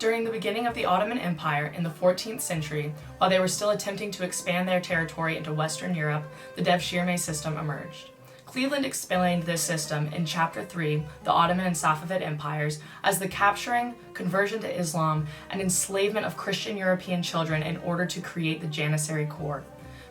During the beginning of the Ottoman Empire in the 14th century, while they were still attempting to expand their territory into Western Europe, the Devshirme system emerged. Cleveland explained this system in Chapter 3, the Ottoman and Safavid empires, as the capturing, conversion to Islam, and enslavement of Christian European children in order to create the Janissary Corps.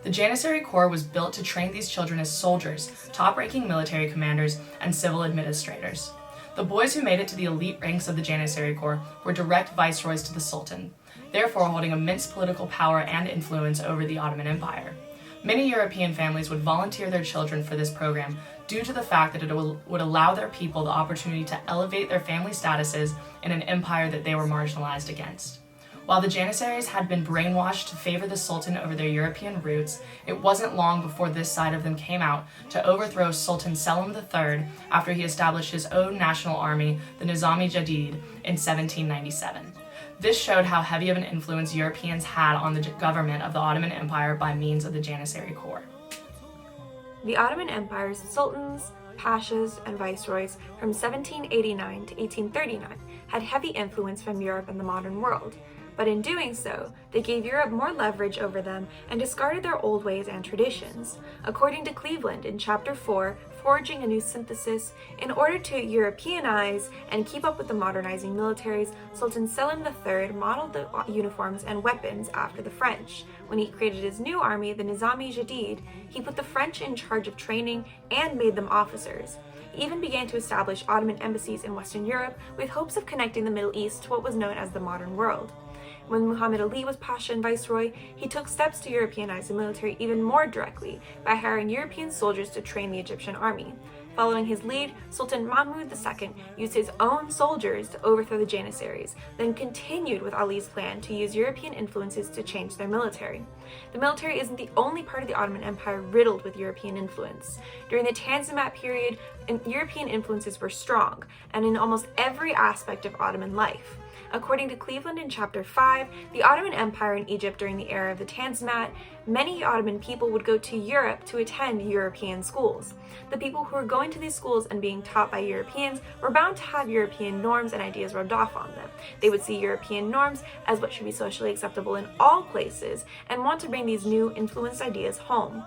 The Janissary Corps was built to train these children as soldiers, top-ranking military commanders, and civil administrators. The boys who made it to the elite ranks of the Janissary Corps were direct viceroys to the Sultan, therefore holding immense political power and influence over the Ottoman Empire. Many European families would volunteer their children for this program due to the fact that it would allow their people the opportunity to elevate their family statuses in an empire that they were marginalized against. While the Janissaries had been brainwashed to favor the Sultan over their European roots, it wasn't long before this side of them came out to overthrow Sultan Selim III after he established his own national army, the Nizami Jadid, in 1797. This showed how heavy of an influence Europeans had on the government of the Ottoman Empire by means of the Janissary Corps. The Ottoman Empire's sultans, pashas, and viceroys from 1789 to 1839 had heavy influence from Europe and the modern world, but in doing so, they gave Europe more leverage over them and discarded their old ways and traditions. According to Cleveland in Chapter 4, Forging a New Synthesis, in order to Europeanize and keep up with the modernizing militaries, Sultan Selim III modeled the uniforms and weapons after the French. When he created his new army, the Nizami Jadid, he put the French in charge of training and made them officers. He even began to establish Ottoman embassies in Western Europe with hopes of connecting the Middle East to what was known as the modern world. When Muhammad Ali was Pasha and Viceroy, he took steps to Europeanize the military even more directly by hiring European soldiers to train the Egyptian army. Following his lead, Sultan Mahmud II used his own soldiers to overthrow the Janissaries, then continued with Ali's plan to use European influences to change their military. The military isn't the only part of the Ottoman Empire riddled with European influence. During the Tanzimat period, European influences were strong, and in almost every aspect of Ottoman life. According to Cleveland in Chapter 5, the Ottoman Empire in Egypt during the era of the Tanzimat, many Ottoman people would go to Europe to attend European schools. The people who were going to these schools and being taught by Europeans were bound to have European norms and ideas rubbed off on them. They would see European norms as what should be socially acceptable in all places and want to bring these new influenced ideas home.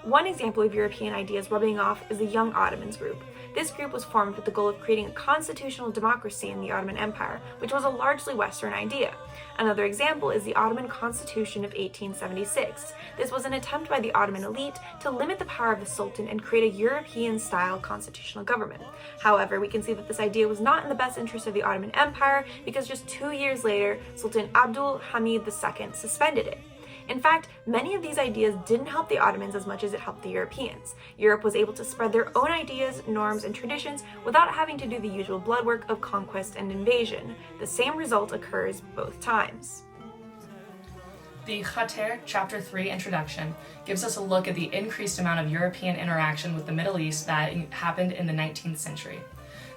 One example of European ideas rubbing off is the Young Ottomans group. This group was formed with the goal of creating a constitutional democracy in the Ottoman Empire, which was a largely Western idea. Another example is the Ottoman Constitution of 1876. This was an attempt by the Ottoman elite to limit the power of the Sultan and create a European-style constitutional government. However, we can see that this idea was not in the best interest of the Ottoman Empire because just 2 years later, Sultan Abdul Hamid II suspended it. In fact, many of these ideas didn't help the Ottomans as much as it helped the Europeans. Europe was able to spread their own ideas, norms, and traditions without having to do the usual blood work of conquest and invasion. The same result occurs both times. The Khater, Chapter 3 introduction gives us a look at the increased amount of European interaction with the Middle East that happened in the 19th century.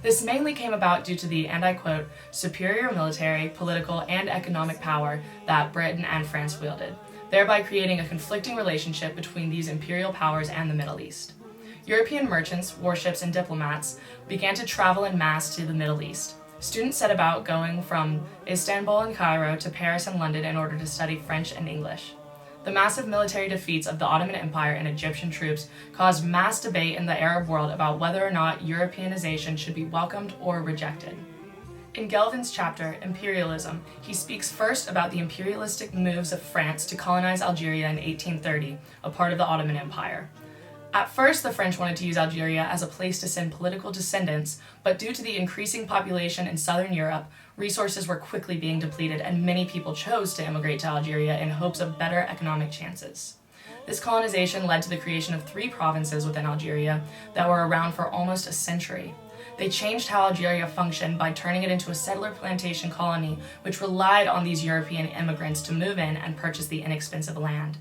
This mainly came about due to the, and I quote, superior military, political, and economic power that Britain and France wielded, thereby creating a conflicting relationship between these imperial powers and the Middle East. European merchants, warships, and diplomats began to travel en masse to the Middle East. Students set about going from Istanbul and Cairo to Paris and London in order to study French and English. The massive military defeats of the Ottoman Empire and Egyptian troops caused mass debate in the Arab world about whether or not Europeanization should be welcomed or rejected. In Gelvin's chapter, Imperialism, he speaks first about the imperialistic moves of France to colonize Algeria in 1830, a part of the Ottoman Empire. At first, the French wanted to use Algeria as a place to send political descendants, but due to the increasing population in southern Europe, resources were quickly being depleted and many people chose to immigrate to Algeria in hopes of better economic chances. This colonization led to the creation of 3 provinces within Algeria that were around for almost a century. They changed how Algeria functioned by turning it into a settler plantation colony which relied on these European immigrants to move in and purchase the inexpensive land.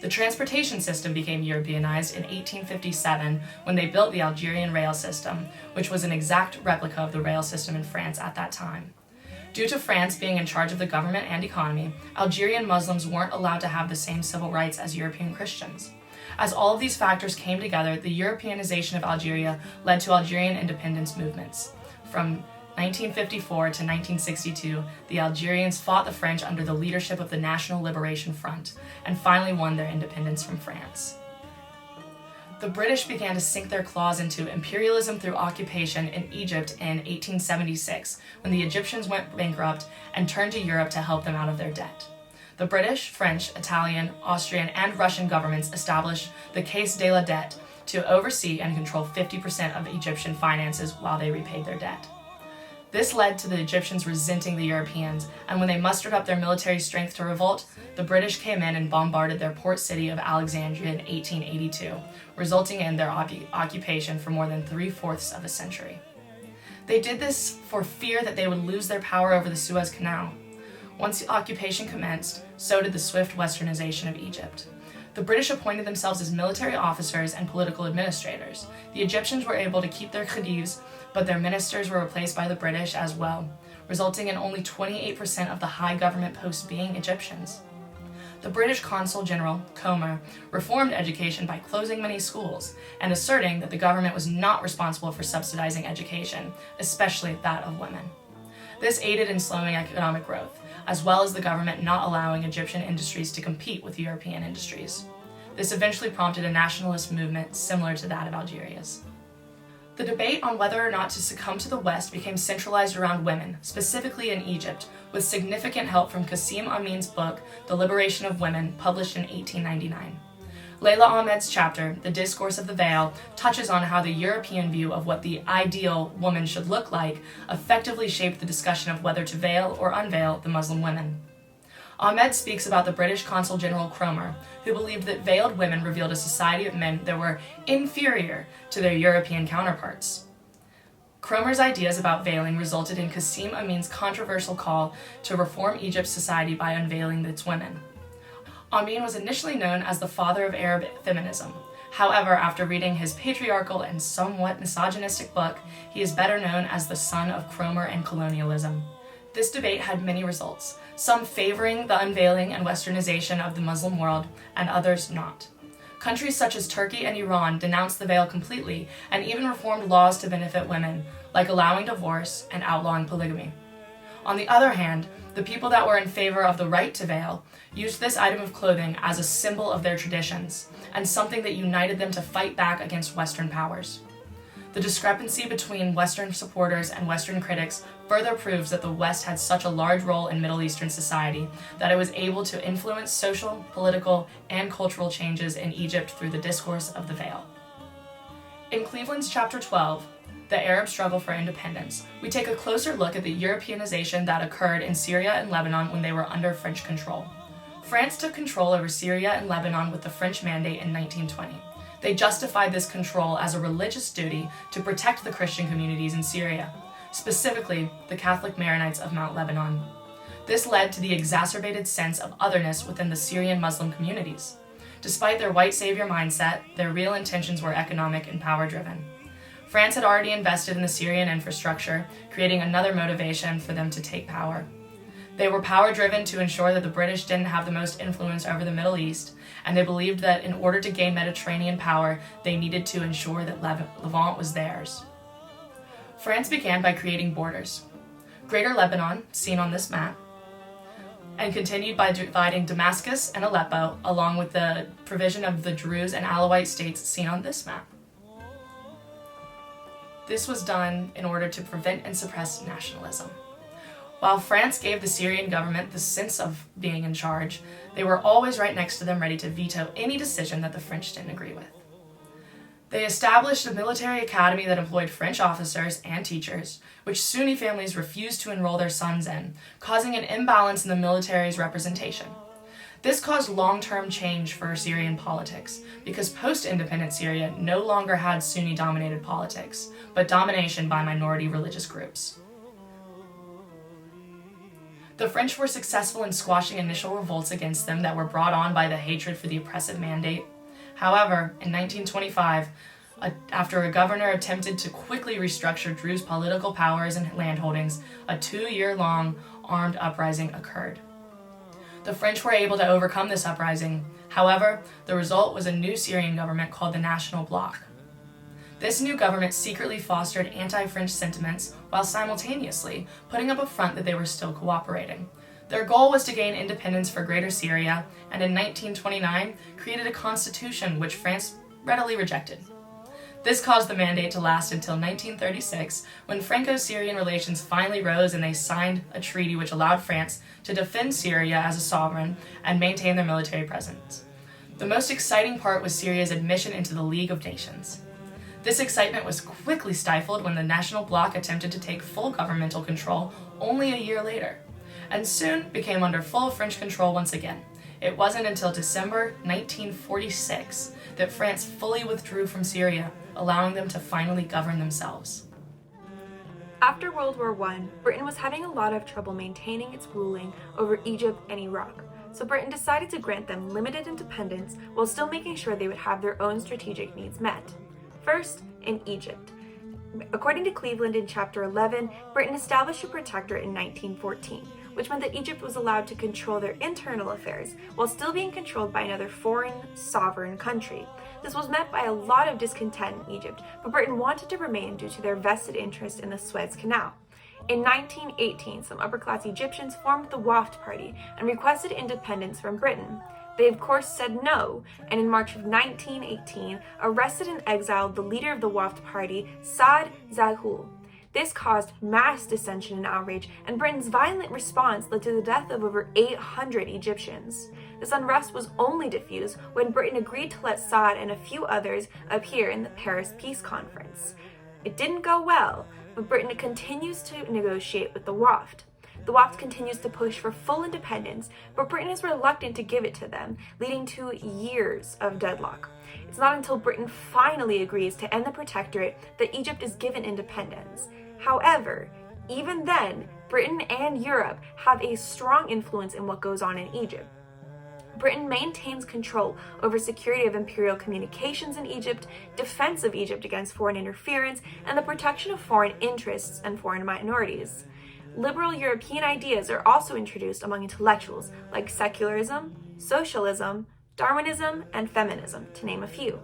The transportation system became Europeanized in 1857 when they built the Algerian rail system, which was an exact replica of the rail system in France at that time. Due to France being in charge of the government and economy, Algerian Muslims weren't allowed to have the same civil rights as European Christians. As all of these factors came together, the Europeanization of Algeria led to Algerian independence movements from 1954 to 1962, the Algerians fought the French under the leadership of the National Liberation Front and finally won their independence from France. The British began to sink their claws into imperialism through occupation in Egypt in 1876, when the Egyptians went bankrupt and turned to Europe to help them out of their debt. The British, French, Italian, Austrian, and Russian governments established the Caisse de la Dette to oversee and control 50% of Egyptian finances while they repaid their debt. This led to the Egyptians resenting the Europeans, and when they mustered up their military strength to revolt, the British came in and bombarded their port city of Alexandria in 1882, resulting in their occupation for more than 3/4 of a century. They did this for fear that they would lose their power over the Suez Canal. Once the occupation commenced, so did the swift westernization of Egypt. The British appointed themselves as military officers and political administrators. The Egyptians were able to keep their khedives, but their ministers were replaced by the British as well, resulting in only 28% of the high government posts being Egyptians. The British Consul General, Cromer, reformed education by closing many schools and asserting that the government was not responsible for subsidizing education, especially that of women. This aided in slowing economic growth, as well as the government not allowing Egyptian industries to compete with European industries. This eventually prompted a nationalist movement similar to that of Algeria's. The debate on whether or not to succumb to the West became centralized around women, specifically in Egypt, with significant help from Qasim Amin's book, The Liberation of Women, published in 1899. Layla Ahmed's chapter, The Discourse of the Veil, touches on how the European view of what the ideal woman should look like effectively shaped the discussion of whether to veil or unveil the Muslim women. Ahmed speaks about the British Consul General Cromer, who believed that veiled women revealed a society of men that were inferior to their European counterparts. Cromer's ideas about veiling resulted in Qasim Amin's controversial call to reform Egypt's society by unveiling its women. Amin was initially known as the father of Arab feminism. However, after reading his patriarchal and somewhat misogynistic book, he is better known as the son of Cromer and colonialism. This debate had many results, some favoring the unveiling and westernization of the Muslim world, and others not. Countries such as Turkey and Iran denounced the veil completely and even reformed laws to benefit women, like allowing divorce and outlawing polygamy. On the other hand, the people that were in favor of the right to veil used this item of clothing as a symbol of their traditions and something that united them to fight back against Western powers. The discrepancy between Western supporters and Western critics further proves that the West had such a large role in Middle Eastern society that it was able to influence social, political, and cultural changes in Egypt through the discourse of the veil. In Cleveland's chapter 12, The Arab Struggle for Independence, we take a closer look at the Europeanization that occurred in Syria and Lebanon when they were under French control. France took control over Syria and Lebanon with the French Mandate in 1920. They justified this control as a religious duty to protect the Christian communities in Syria, specifically the Catholic Maronites of Mount Lebanon. This led to the exacerbated sense of otherness within the Syrian Muslim communities. Despite their white savior mindset, their real intentions were economic and power-driven. France had already invested in the Syrian infrastructure, creating another motivation for them to take power. They were power-driven to ensure that the British didn't have the most influence over the Middle East, and they believed that in order to gain Mediterranean power, they needed to ensure that Levant was theirs. France began by creating borders. Greater Lebanon, seen on this map, and continued by dividing Damascus and Aleppo, along with the provision of the Druze and Alawite states seen on this map. This was done in order to prevent and suppress nationalism. While France gave the Syrian government the sense of being in charge, they were always right next to them ready to veto any decision that the French didn't agree with. They established a military academy that employed French officers and teachers, which Sunni families refused to enroll their sons in, causing an imbalance in the military's representation. This caused long-term change for Syrian politics, because post-independent Syria no longer had Sunni-dominated politics, but domination by minority religious groups. The French were successful in squashing initial revolts against them that were brought on by the hatred for the oppressive mandate. However, in 1925, after a governor attempted to quickly restructure Druze political powers and landholdings, a 2-year-long armed uprising occurred. The French were able to overcome this uprising. However, the result was a new Syrian government called the National Bloc. This new government secretly fostered anti-French sentiments while simultaneously putting up a front that they were still cooperating. Their goal was to gain independence for Greater Syria, and in 1929 created a constitution which France readily rejected. This caused the mandate to last until 1936, when Franco-Syrian relations finally rose and they signed a treaty which allowed France to defend Syria as a sovereign and maintain their military presence. The most exciting part was Syria's admission into the League of Nations. This excitement was quickly stifled when the National Bloc attempted to take full governmental control only a year later, and soon became under full French control once again. It wasn't until December 1946 that France fully withdrew from Syria, allowing them to finally govern themselves. After World War I, Britain was having a lot of trouble maintaining its ruling over Egypt and Iraq, so Britain decided to grant them limited independence while still making sure they would have their own strategic needs met. First, in Egypt. According to Cleveland in Chapter 11, Britain established a protectorate in 1914, which meant that Egypt was allowed to control their internal affairs while still being controlled by another foreign, sovereign country. This was met by a lot of discontent in Egypt, but Britain wanted to remain due to their vested interest in the Suez Canal. In 1918, some upper-class Egyptians formed the Waft Party and requested independence from Britain. They of course said no, and in March of 1918 arrested and exiled the leader of the Waft Party, Zaghlul. This caused mass dissension and outrage, and Britain's violent response led to the death of over 800 Egyptians. This unrest was only diffused when Britain agreed to let Saad and a few others appear in the Paris Peace Conference. It didn't go well, but Britain continues to negotiate with the Waft. The Waft continues to push for full independence, but Britain is reluctant to give it to them, leading to years of deadlock. It's not until Britain finally agrees to end the protectorate that Egypt is given independence. However, even then, Britain and Europe have a strong influence in what goes on in Egypt. Britain maintains control over security of imperial communications in Egypt, defense of Egypt against foreign interference, and the protection of foreign interests and foreign minorities. Liberal European ideas are also introduced among intellectuals, like secularism, socialism, Darwinism, and feminism, to name a few.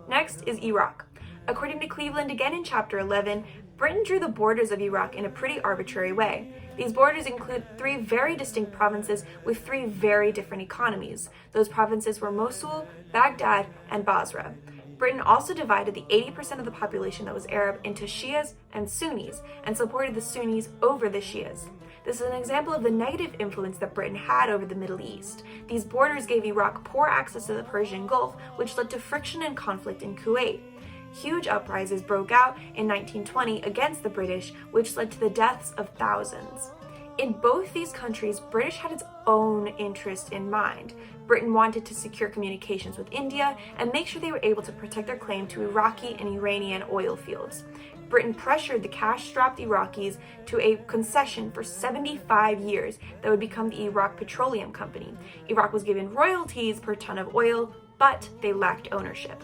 Next is Iraq. According to Cleveland again in Chapter 11, Britain drew the borders of Iraq in a pretty arbitrary way. These borders include 3 very distinct provinces with 3 very different economies. Those provinces were Mosul, Baghdad, and Basra. Britain also divided the 80% of the population that was Arab into Shias and Sunnis, and supported the Sunnis over the Shias. This is an example of the negative influence that Britain had over the Middle East. These borders gave Iraq poor access to the Persian Gulf, which led to friction and conflict in Kuwait. Huge uprisings broke out in 1920 against the British, which led to the deaths of thousands. In both these countries, British had its own interest in mind. Britain wanted to secure communications with India and make sure they were able to protect their claim to Iraqi and Iranian oil fields. Britain pressured the cash-strapped Iraqis to a concession for 75 years that would become the Iraq Petroleum Company. Iraq was given royalties per ton of oil, but they lacked ownership.